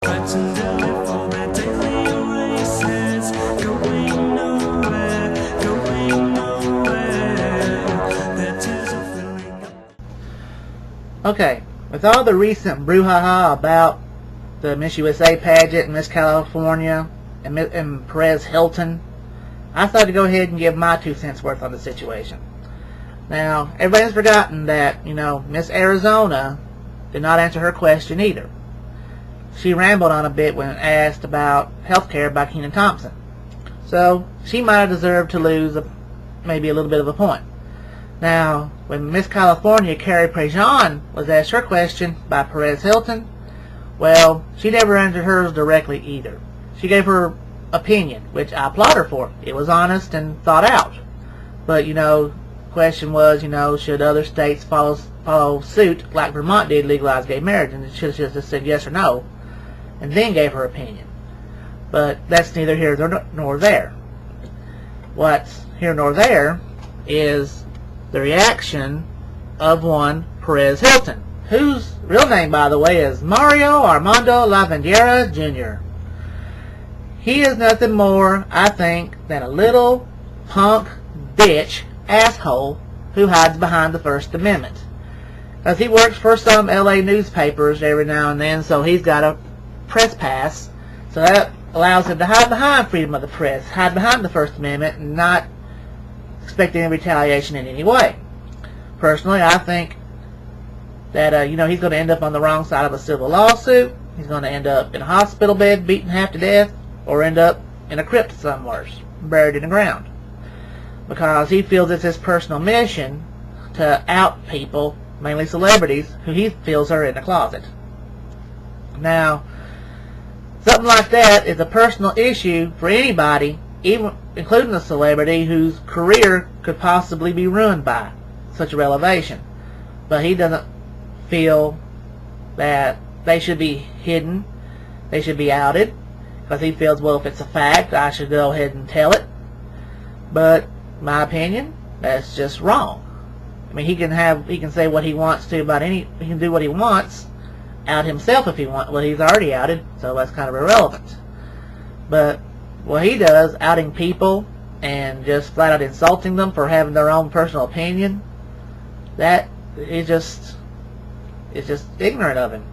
Okay, with all the recent brouhaha about the Miss USA pageant and Miss California and Perez Hilton, I thought to go ahead and give my 2 cents worth on the situation. Now, everybody's forgotten that, Miss Arizona did not answer her question either. She rambled on a bit when asked about healthcare by Kenan Thompson. So, she might have deserved to lose maybe a little bit of a point. Now, when Miss California, Carrie Prejean, was asked her question by Perez Hilton, well, she never answered hers directly either. She gave her opinion, which I applaud her for. It was honest and thought out. But, the question was, should other states follow suit like Vermont did, legalize gay marriage? And she should have just said yes or no, and then gave her opinion. But that's neither here nor there. What's here nor there is the reaction of one Perez Hilton, whose real name, by the way, is Mario Armando Lavandeira Jr. He is nothing more, I think, than a little punk bitch asshole who hides behind the First Amendment. Because he works for some LA newspapers every now and then, so he's got a press pass, so that allows him to hide behind freedom of the press, hide behind the First Amendment, and not expect any retaliation in any way. Personally, I think that he's going to end up on the wrong side of a civil lawsuit. He's going to end up in a hospital bed, beaten half to death, or end up in a crypt somewhere, buried in the ground, because he feels it's his personal mission to out people, mainly celebrities, who he feels are in the closet. Now, something like that is a personal issue for anybody, even including a celebrity whose career could possibly be ruined by such a revelation. But he doesn't feel that they should be hidden, they should be outed, because he feels, well, if it's a fact, I should go ahead and tell it. But, in my opinion, that's just wrong. I mean, he can say what he wants to about he can do what he wants, out himself if he wants. Well, he's already outed, so that's kind of irrelevant. But what he does, outing people and just flat out insulting them for having their own personal opinion, that is just ignorant of him.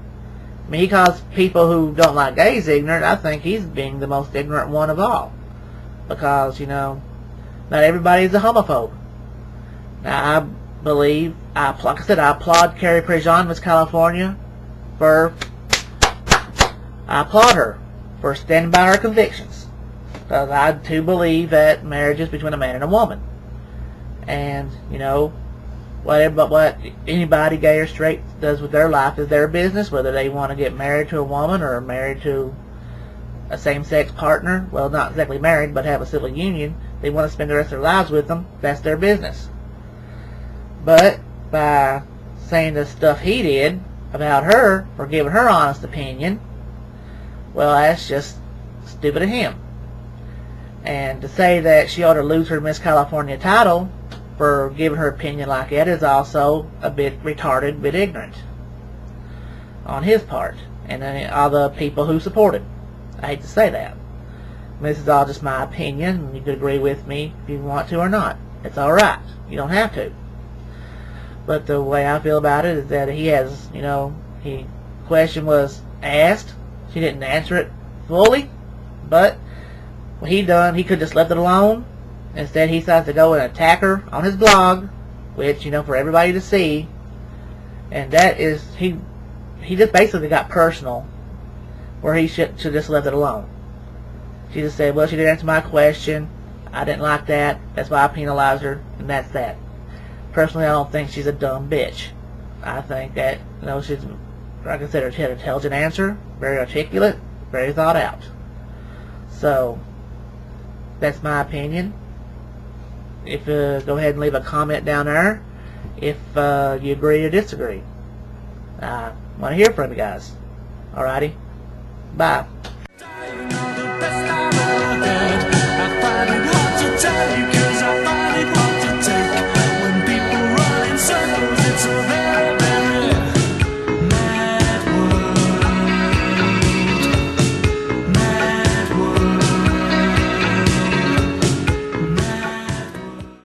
I mean, he calls people who don't like gays ignorant. I think he's being the most ignorant one of all, because not everybody is a homophobe. Now, I believe, like I said, I applaud Carrie Prejean, Miss California, I applaud her for standing by her convictions, because I too believe that marriage is between a man and a woman, and what anybody, gay or straight, does with their life is their business. Whether they want to get married to a woman or married to a same-sex partner, well, not exactly married, but have a civil union, they want to spend the rest of their lives with them, that's their business. But by saying the stuff he did about her, or giving her honest opinion, well, that's just stupid of him. And to say that she ought to lose her Miss California title for giving her opinion like that is also a bit retarded, a bit ignorant on his part, and then all the people who support it. I hate to say that. This is all just my opinion. You can agree with me if you want to or not. It's alright. You don't have to. But the way I feel about it is that he has, question was asked. She didn't answer it fully. But what he done, he could just left it alone. Instead, he decides to go and attack her on his blog, which, for everybody to see. And that is, he just basically got personal, where he should just left it alone. She just said, well, she didn't answer my question. I didn't like that. That's why I penalized her, and that's that. Personally, I don't think she's a dumb bitch. I think that, she's, like I said, she had an intelligent answer, very articulate, very thought out. So, that's my opinion. If go ahead and leave a comment down there if you agree or disagree. I want to hear from you guys. Alrighty? Bye.